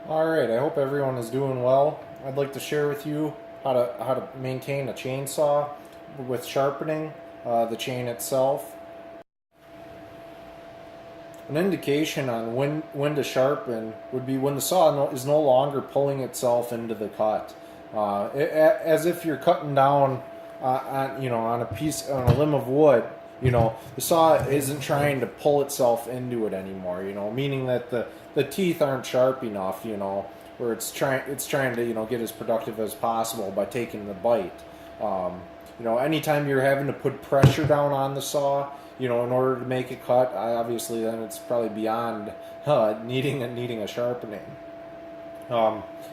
Alright, I hope everyone is doing well. I'd like to share with you how to maintain a chainsaw with sharpening the chain itself. An indication on when to sharpen would be when the saw is no longer pulling itself into the cut. As if you're cutting down on a limb of wood. The saw isn't trying to pull itself into it anymore. Meaning that the teeth aren't sharp enough. Where it's trying to get as productive as possible by taking the bite. Anytime you're having to put pressure down on the saw, in order to make it cut, obviously then it's probably beyond needing a sharpening.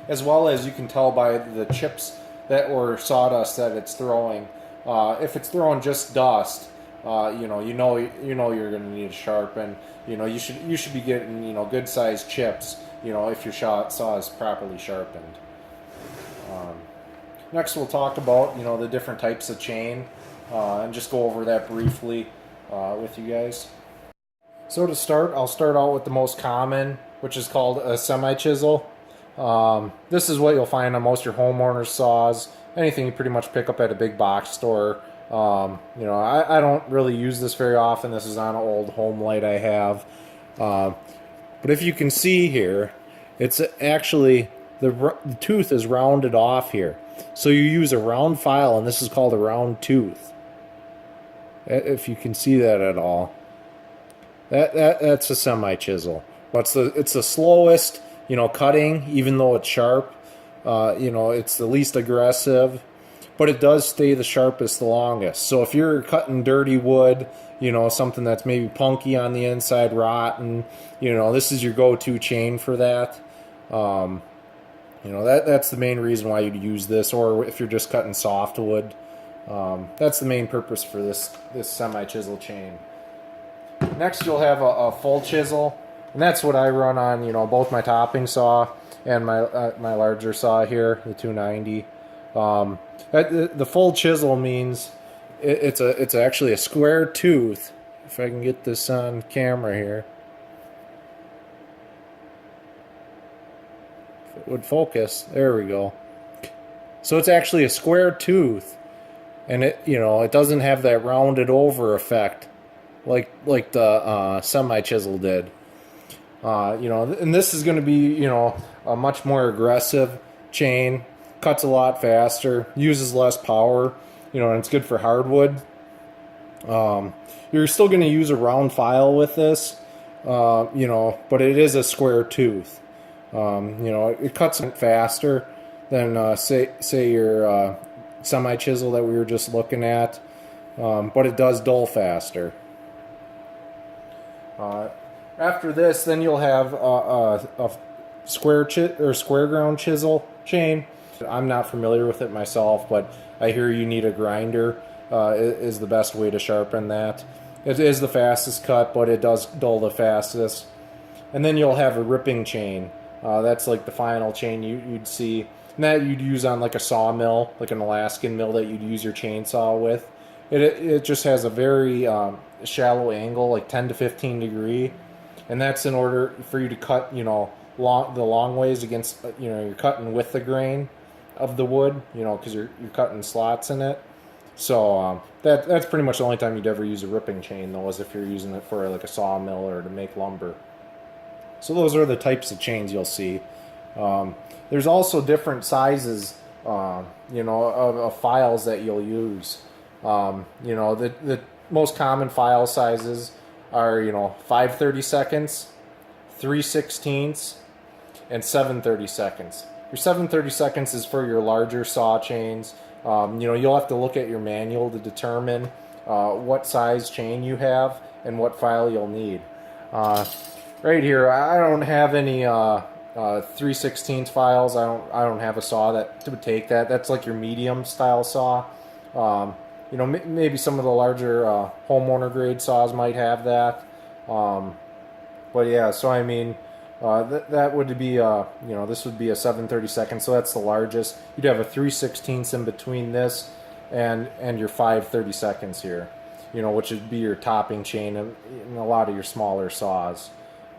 As well as you can tell by the chips that or sawdust that it's throwing. If it's throwing just dust, you're going to need to sharpen. You should be getting good sized chips. If your saw is properly sharpened. Um, Next, we'll talk about the different types of chain, and just go over that briefly with you guys. So to start, I'll start out with the most common, which is called a semi-chisel. This is what you'll find on most of your homeowner saws. Anything you pretty much pick up at a big box store. I don't really use this very often. This is on an old home light I have. But if you can see here, it's actually the tooth is rounded off here. So you use a round file, and this is called a round tooth. If you can see that at all, that's a semi chisel. But it's the slowest, cutting, even though it's sharp. It's the least aggressive, but it does stay the sharpest the longest. So if you're cutting dirty wood, something that's maybe punky on the inside, rotten, this is your go-to chain for that. That's the main reason why you'd use this, or if you're just cutting softwood. That's the main purpose for this semi-chisel chain. Next, you'll have a full chisel, and that's what I run on, both my topping saw and my larger saw here, the 290. The full chisel means it's actually a square tooth. If I can get this on camera here. If it would focus, there we go. So it's actually a square tooth, and it doesn't have that rounded over effect like the semi chisel did. And this is going to be a much more aggressive chain, cuts a lot faster, uses less power, and it's good for hardwood. You're still going to use a round file with this, but it is a square tooth. It cuts faster than say your semi chisel that we were just looking at, but it does dull faster. After this, then you'll have a square ground chisel chain. I'm not familiar with it myself, but I hear you need a grinder is the best way to sharpen that. It is the fastest cut, but it does dull the fastest. And then you'll have a ripping chain. That's like the final chain you'd see. And that you'd use on like a sawmill, like an Alaskan mill that you'd use your chainsaw with. It just has a very shallow angle, like 10 to 15 degree. And that's in order for you to cut, the long ways against, you're cutting with the grain of the wood, because you're cutting slots in it. So that's pretty much the only time you'd ever use a ripping chain, though, is if you're using it for like a sawmill or to make lumber. So those are the types of chains you'll see. There's also different sizes, of files that you'll use. The most common file sizes are 5/32, 3/16, and 7/32. Your 7/32 is for your larger saw chains. You'll have to look at your manual to determine what size chain you have and what file you'll need. Right here, I don't have any 3/16 files. I don't have a saw that would take that. That's like your medium style saw. Maybe some of the larger homeowner grade saws might have that. But yeah, so I mean, that would be this would be a 7/32, so that's the largest. You'd have a 3/16 in between this and your 5/32 here, which would be your topping chain in a lot of your smaller saws.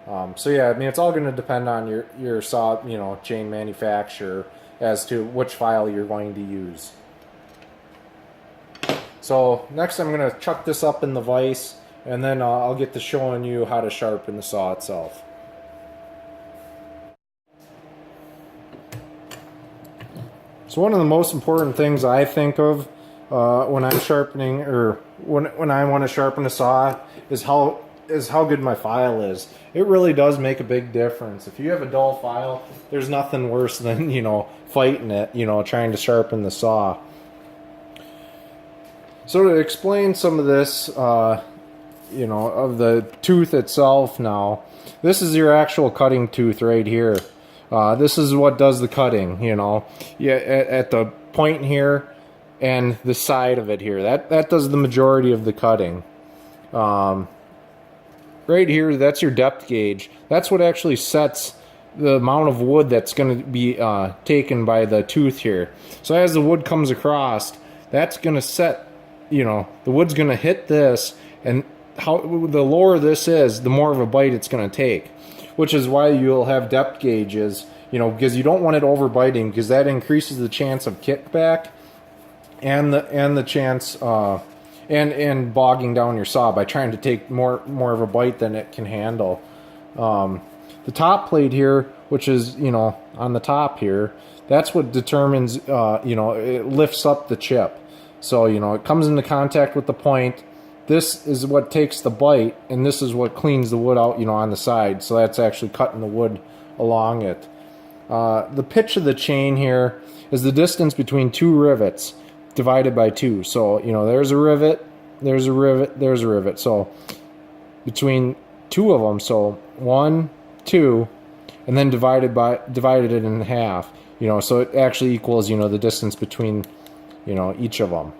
So yeah, I mean, it's all going to depend on your saw, chain manufacturer as to which file you're going to use. So next I'm going to chuck this up in the vise, and then I'll get to showing you how to sharpen the saw itself. So one of the most important things I think of when I'm sharpening, or when I want to sharpen a saw, is how good my file is. It really does make a big difference. If you have a dull file, there's nothing worse than fighting it, trying to sharpen the saw. So to explain some of this, of the tooth itself now, this is your actual cutting tooth right here. This is what does the cutting, Yeah, at the point here and the side of it here. That does the majority of the cutting. Right here, that's your depth gauge. That's what actually sets the amount of wood that's going to be taken by the tooth here. So as the wood comes across, that's going to set, the wood's going to hit this, and the lower this is, the more of a bite it's going to take. Which is why you'll have depth gauges, because you don't want it overbiting, because that increases the chance of kickback and the chance and bogging down your saw by trying to take more of a bite than it can handle. The top plate here, which is on the top here, that's what determines it lifts up the chip. So it comes into contact with the point. This is what takes the bite, and this is what cleans the wood out, on the side. So that's actually cutting the wood along it. The pitch of the chain here is the distance between two rivets divided by 2. So, there's a rivet, there's a rivet, there's a rivet. So between 2 of them, so 1, 2, and then divided it in half. So it actually equals, the distance between, each of them.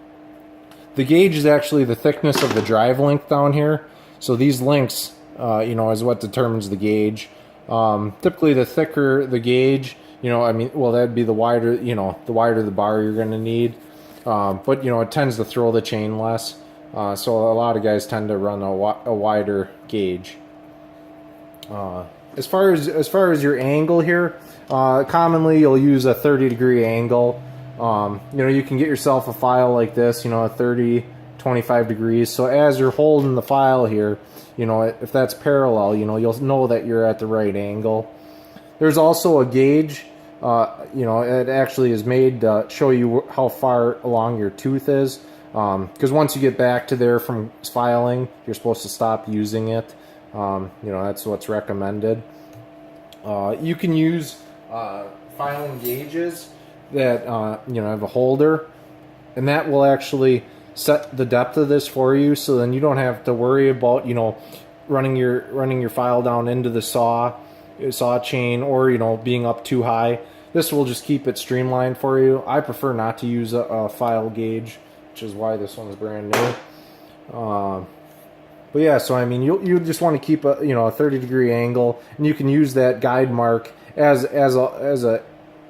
The gauge is actually the thickness of the drive length down here. So these links, is what determines the gauge. Typically, the thicker the gauge, that'd be the wider, the wider the bar you're going to need. But it tends to throw the chain less. So a lot of guys tend to run a wider gauge. As far as your angle here, commonly you'll use a 30-degree angle. You can get yourself a file like this, 30, 25 degrees. So as you're holding the file here, if that's parallel, you'll know that you're at the right angle. There's also a gauge, it actually is made to show you how far along your tooth is. Because once you get back to there from filing, you're supposed to stop using it. That's what's recommended. You can use filing gauges that have a holder, and that will actually set the depth of this for you, so then you don't have to worry about running your file down into the saw chain, or being up too high. This will just keep it streamlined for you. I prefer not to use a file gauge, which is why this one's brand new. But yeah, so I mean, you just want to keep a 30-degree angle, and you can use that guide mark as a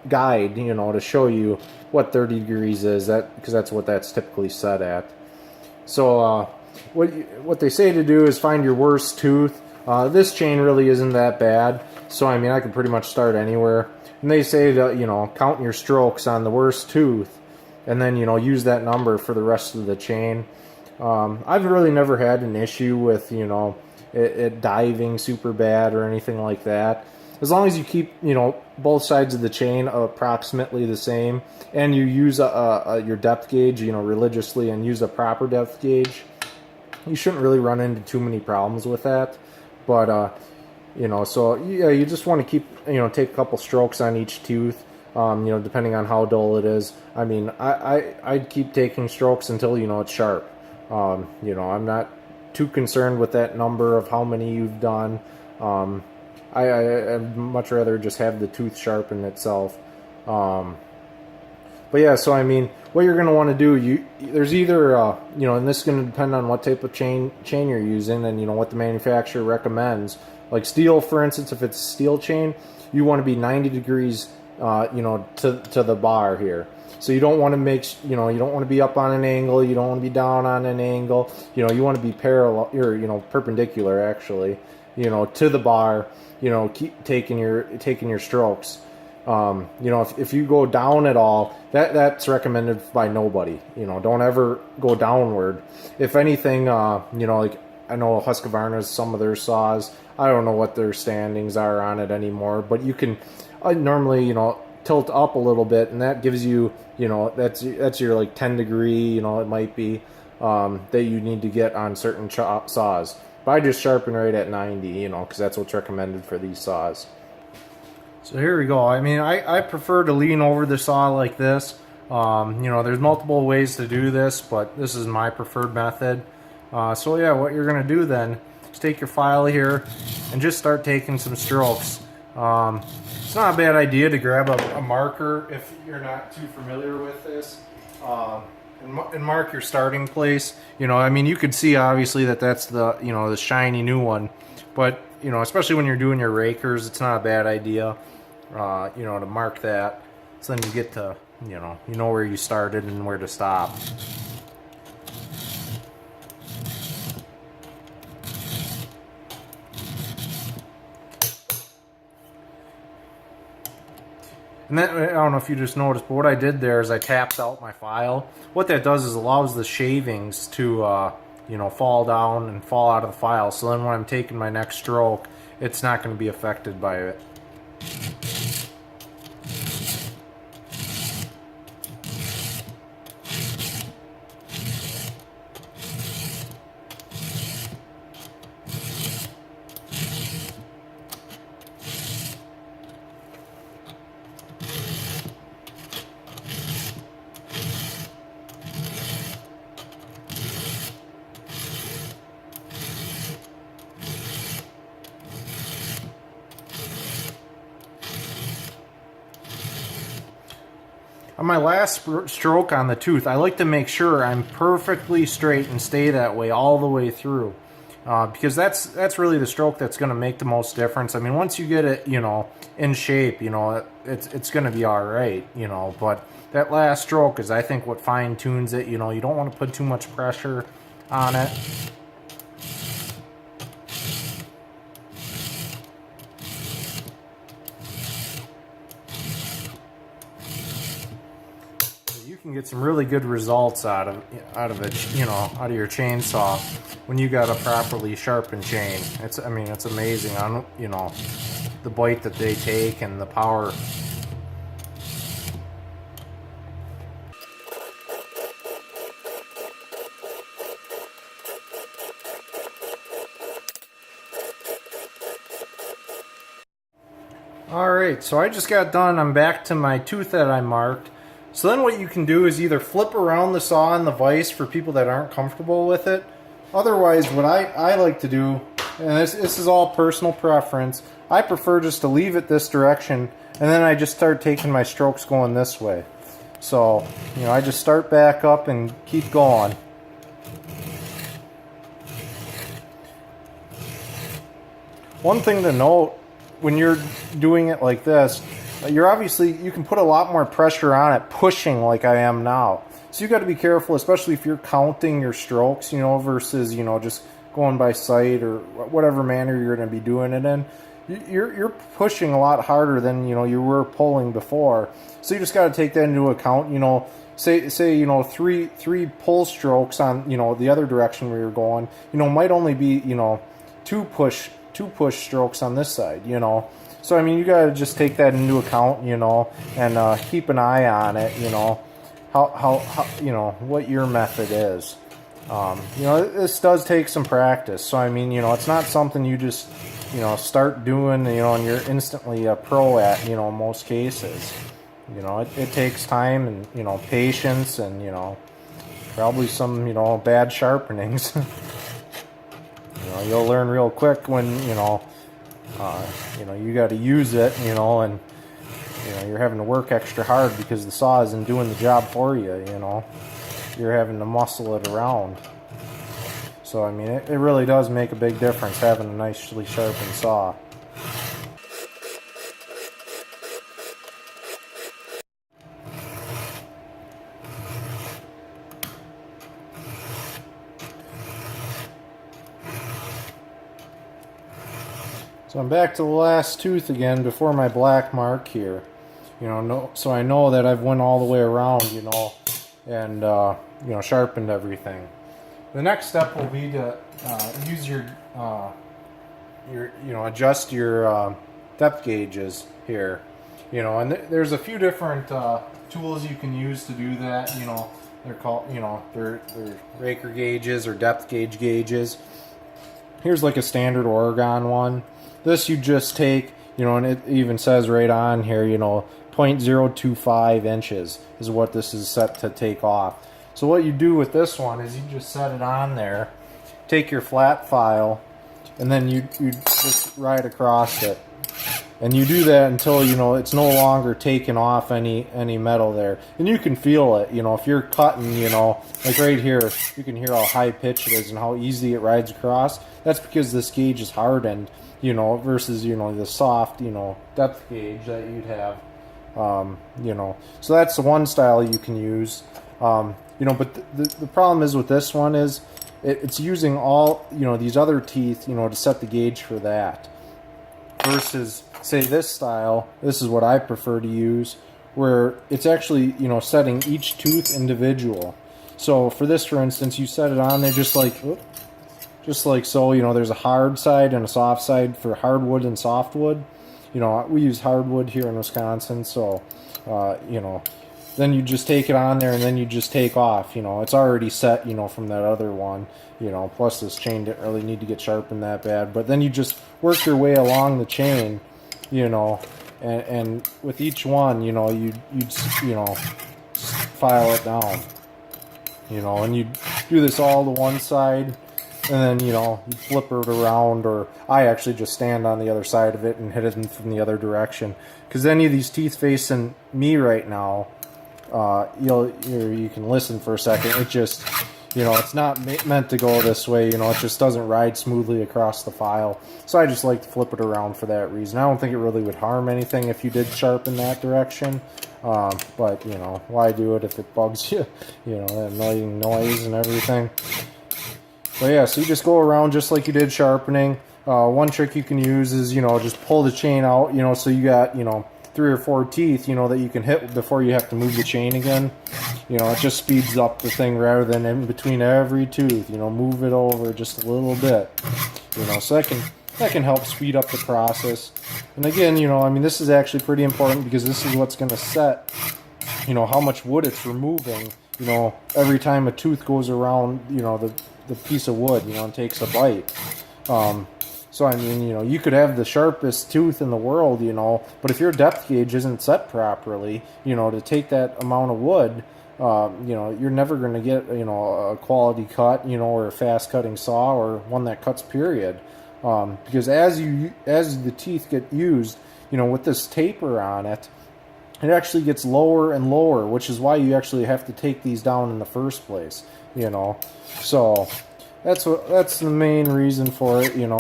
guide, to show you what 30 degrees is, because that's what that's typically set at. So what they say to do is find your worst tooth. This chain really isn't that bad, so I mean, I can pretty much start anywhere. And they say to count your strokes on the worst tooth, and then use that number for the rest of the chain. I've really never had an issue with it diving super bad or anything like that. As long as you keep both sides of the chain approximately the same, and you use your depth gauge religiously, and use a proper depth gauge, you shouldn't really run into too many problems with that. But so yeah, you just want to keep take a couple strokes on each tooth, depending on how dull it is. I mean, I'd keep taking strokes until it's sharp. I'm not too concerned with that number of how many you've done. I'd much rather just have the tooth sharpen itself. But yeah, so I mean, what you're going to want to do, there's either, and this is going to depend on what type of chain you're using, and what the manufacturer recommends. Like steel, for instance, if it's a steel chain, you want to be 90 degrees, to the bar here. So you don't want to you don't want to be up on an angle, you don't want to be down on an angle. You want to be parallel, or perpendicular actually. to the bar, keep taking your strokes. If you go down at all, that's recommended by nobody. Don't ever go downward. If anything, like I know Husqvarna's, some of their saws, I don't know what their standings are on it anymore, but you can normally, tilt up a little bit, and that gives you, that's your like 10 degree, it might be, that you need to get on certain saws. But I just sharpen right at 90, because that's what's recommended for these saws. So here we go. I mean, I prefer to lean over the saw like this. There's multiple ways to do this, but this is my preferred method. So yeah, what you're gonna do then is take your file here and just start taking some strokes. It's not a bad idea to grab a marker if you're not too familiar with this, and mark your starting place. I mean, you could see obviously that's the the shiny new one, but especially when you're doing your rakers, it's not a bad idea to mark that, so then you get to you know where you started and where to stop. And then, I don't know if you just noticed, but what I did there is I tapped out my file. What that does is allows the shavings to fall down and fall out of the file. So then when I'm taking my next stroke, it's not going to be affected by it. On my last stroke on the tooth, I like to make sure I'm perfectly straight and stay that way all the way through, because that's really the stroke that's going to make the most difference. I mean, once you get it, in shape, it's going to be all right, But that last stroke is, I think, what fine tunes it. You don't want to put too much pressure on it. You can get some really good results out of it, out of your chainsaw when you got a properly sharpened chain. It's amazing on the bite that they take and the power. Alright, so I just got done. I'm back to my tooth that I marked. So then what you can do is either flip around the saw in the vise for people that aren't comfortable with it. Otherwise, what I like to do, and this is all personal preference, I prefer just to leave it this direction, and then I just start taking my strokes going this way. So, I just start back up and keep going. One thing to note when you're doing it like this, you can put a lot more pressure on it pushing like I am now. So you got to be careful, especially if you're counting your strokes, versus, just going by sight or whatever manner you're going to be doing it in. You're pushing a lot harder than, you were pulling before. So you just got to take that into account. Say three pull strokes on, the other direction where you're going, might only be, two push strokes on this side, So, you got to just take that into account, and keep an eye on it, how what your method is. This does take some practice. So, it's not something you just, start doing, and you're instantly a pro at, in most cases. It takes time and, patience and, probably some, bad sharpenings. You'll learn real quick when, you got to use it, and, you're having to work extra hard because the saw isn't doing the job for you, You're having to muscle it around. So, it really does make a big difference having a nicely sharpened saw. So I'm back to the last tooth again before my black mark here. So I know that I've went all the way around, and sharpened everything. The next step will be to use your adjust your depth gauges here. And there's a few different tools you can use to do that. They're called, they're raker gauges or depth gauges. Here's like a standard Oregon one. This you just take, and it even says right on here, 0.025 inches is what this is set to take off. So what you do with this one is you just set it on there, take your flat file, and then you just ride across it. And you do that until, it's no longer taking off any metal there. And you can feel it, if you're cutting, like right here, you can hear how high pitched it is and how easy it rides across. That's because this gauge is hardened, versus, the soft, depth gauge that you'd have, So that's the one style you can use, but the problem is with this one is it's using all, these other teeth, to set the gauge for that. Versus, say, this style, this is what I prefer to use, where it's actually, setting each tooth individual. So for this, for instance, you set it on there just like so. There's a hard side and a soft side for hardwood and softwood. We use hardwood here in Wisconsin, so then you just take it on there and then you just take off. It's already set, from that other one. Plus this chain didn't really need to get sharpened that bad. But then you just work your way along the chain, and with each one, you'd file it down, and you do this all to one side, and then, you flip it around, or I actually just stand on the other side of it and hit it from the other direction. Because any of these teeth facing me right now, you can listen for a second. It just, it's not meant to go this way. It just doesn't ride smoothly across the file. So I just like to flip it around for that reason. I don't think it really would harm anything if you did sharpen that direction. But, why do it if it bugs you? That annoying noise and everything. But yeah, so you just go around just like you did sharpening. One trick you can use is, just pull the chain out, so you got, 3 or 4 teeth, that you can hit before you have to move the chain again. It just speeds up the thing rather than in between every tooth, move it over just a little bit. So that can help speed up the process. And again, this is actually pretty important because this is what's going to set, how much wood it's removing, every time a tooth goes around, the piece of wood, and takes a bite. So, you could have the sharpest tooth in the world, but if your depth gauge isn't set properly, to take that amount of wood, you're never going to get, a quality cut, or a fast cutting saw or one that cuts period. Because as the teeth get used, with this taper on it, it actually gets lower and lower, which is why you actually have to take these down in the first place, So that's the main reason for it, And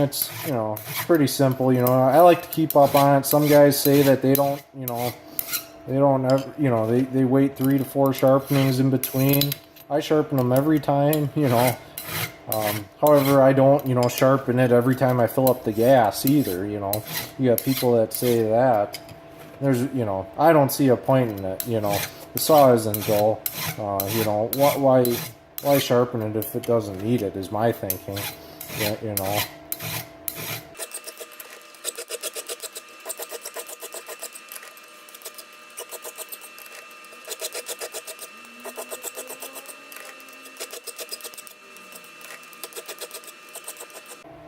it's, it's pretty simple, I like to keep up on it. Some guys say that they don't, they wait 3 to 4 sharpenings in between. I sharpen them every time, However, I don't, sharpen it every time I fill up the gas either, You got people that say that. There's, I don't see a point in it, The saw isn't dull. Why sharpen it if it doesn't need it, is my thinking,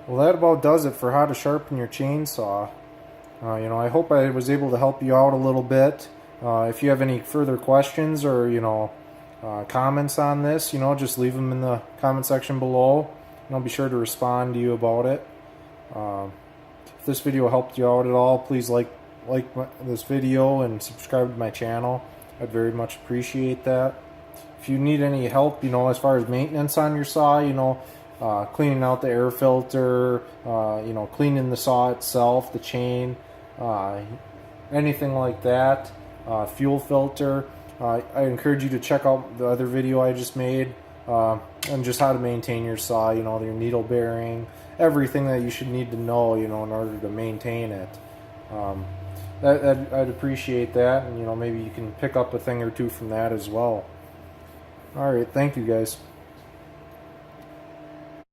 Well, that about does it for how to sharpen your chainsaw. I hope I was able to help you out a little bit. If you have any further questions or, comments on this, just leave them in the comment section below, and I'll be sure to respond to you about it. If this video helped you out at all, please like this video and subscribe to my channel. I'd very much appreciate that. If you need any help, as far as maintenance on your saw, cleaning out the air filter, cleaning the saw itself, the chain, anything like that, fuel filter, I encourage you to check out the other video I just made, and just how to maintain your saw, your needle bearing, everything that you should need to know, in order to maintain it. I'd appreciate that, and maybe you can pick up a thing or two from that as well. All right, thank you guys.